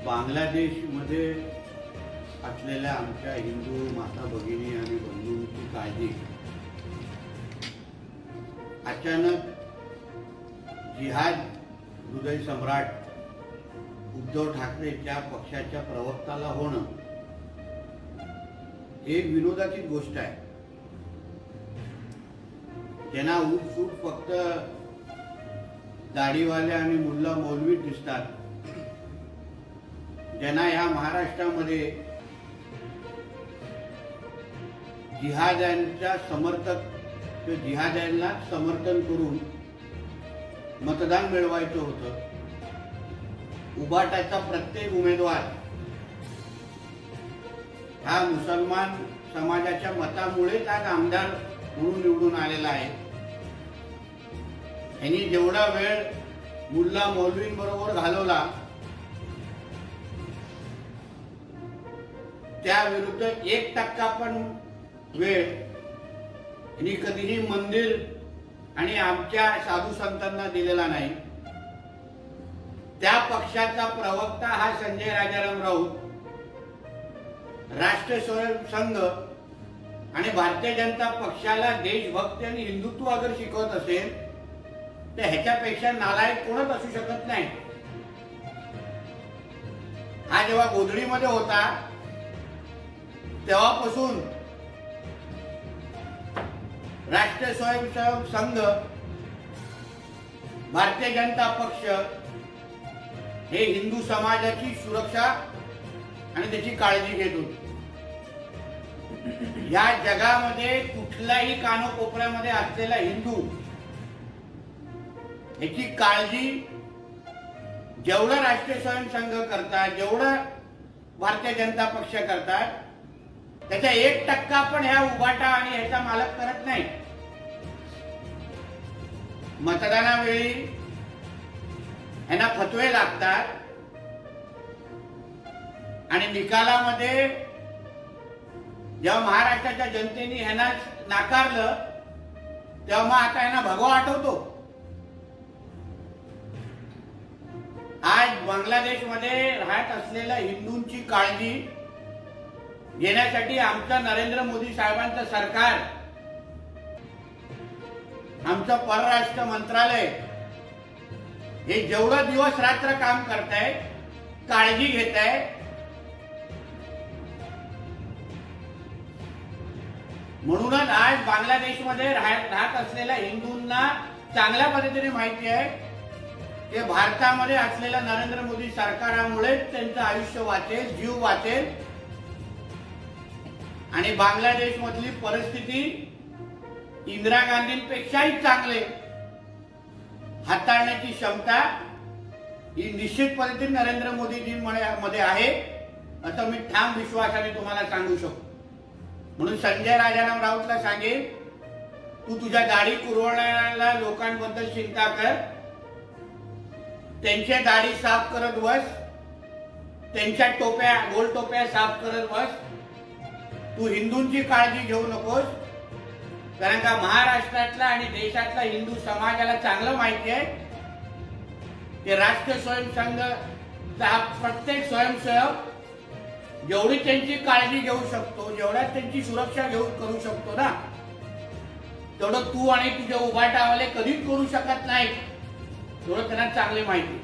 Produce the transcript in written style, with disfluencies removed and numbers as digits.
बांगलादेशमध्ये असलेल्या आमच्या हिंदू माता भगिनी आणि बंधूंची काळजी अचानक जिहाद हृदय सम्राट उद्धव ठाकरेच्या पक्षाच्या प्रवक्त्याला होणं एक विनोदाची गोष्ट आहे। त्यांना उठसूट फक्त दाढीवाले आणि मुल्ला मौलवी दिसतात, ज्यांना या महाराष्ट्रामध्ये जिहाद्यांच्या समर्थक ते जिहाद्यांना समर्थन करून मतदान मिळवायचं होतं। उबाटाचा प्रत्येक उमेदवार हा मुसलमान समाजाच्या मतामुळेच आज आमदार म्हणून निवडून आलेला आहे। यांनी जेवढा वेळ मुल्ला मौलवींबरोबर घालवला त्या विरुद्ध 1% पण वेळ यांनी कधीही मंदिर आणि आमच्या साधू संतांना दिलेला नाही। त्या पक्षाचा प्रवक्ता हा संजय राजाराम राऊत राष्ट्रीय स्वयंसंघ आणि भारतीय जनता पक्षाला देशभक्ती आणि हिंदुत्व अगर शिकवत असेल तर ह्याच्यापेक्षा नालायक कोणच असू शकत नाही। हा जेव्हा गोधडीमध्ये होता तेव्हापासून राष्ट्रीय स्वयंसेवक संघ, भारतीय जनता पक्ष हे हिंदू समाजाची सुरक्षा आणि त्याची काळजी घेत होते। या जगामध्ये कुठल्याही कानकोपऱ्यामध्ये असलेला हिंदू याची काळजी जेवढं राष्ट्रीय स्वयंसंघ करतात, जेवढं भारतीय जनता पक्ष करतात, त्याचा 1% पण ह्या उबाटा आणि ह्याचा मालक करत नाही। मतदानावेळी ह्यांना फतवे लागतात आणि निकालामध्ये जेव्हा महाराष्ट्राच्या जनतेने ह्यांना नाकारलं तेव्हा मग आता ह्यांना भगवा आठवतो। आज बांगलादेशमध्ये राहत असलेल्या हिंदूंची काळजी घेण्यासाठी आमचं नरेंद्र मोदी साहेबांचं सरकार, आमचं परराष्ट्र मंत्रालय हे जेवढं दिवस रात्र काम करताय, काळजी घेताय, म्हणूनच आज बांगलादेशमध्ये राहत असलेल्या हिंदूंना चांगल्या पद्धतीने माहिती आहे की भारतामध्ये असलेल्या नरेंद्र मोदी सरकारामुळेच त्यांचं आयुष्य वाचेल, जीव वाचेल आणि बांगलादेश मधली परिस्थिती इंदिरा गांधींपेक्षाही चांगले हाताळण्याची क्षमता ही निश्चित पद्धतीने नरेंद्र मोदीजींमध्ये आहे असं मी ठाम विश्वासाने तुम्हाला सांगू शकतो। म्हणून संजय राजाराम राऊतला सांगेन, तू तुझ्या दाढी कुरवणाऱ्या लोकांबद्दल चिंता कर, त्यांच्या दाढी साफ करत बस, त्यांच्या टोप्या गोल टोप्या साफ करत बस। तू हिंदूंची काळजी घेऊ नकोस, कारण का महाराष्ट्रातला आणि देशातला हिंदू समाजाला चांगलं माहिती आहे की राष्ट्रीय स्वयंसंघचा प्रत्येक स्वयंसेवक जेवढी त्यांची काळजी घेऊ शकतो, जेवढ्या त्यांची सुरक्षा करू शकतो ना, तेवढं तू आणि तुझे उभाटावाले कधीच करू शकत नाही, तेवढं त्यांना चांगली माहिती।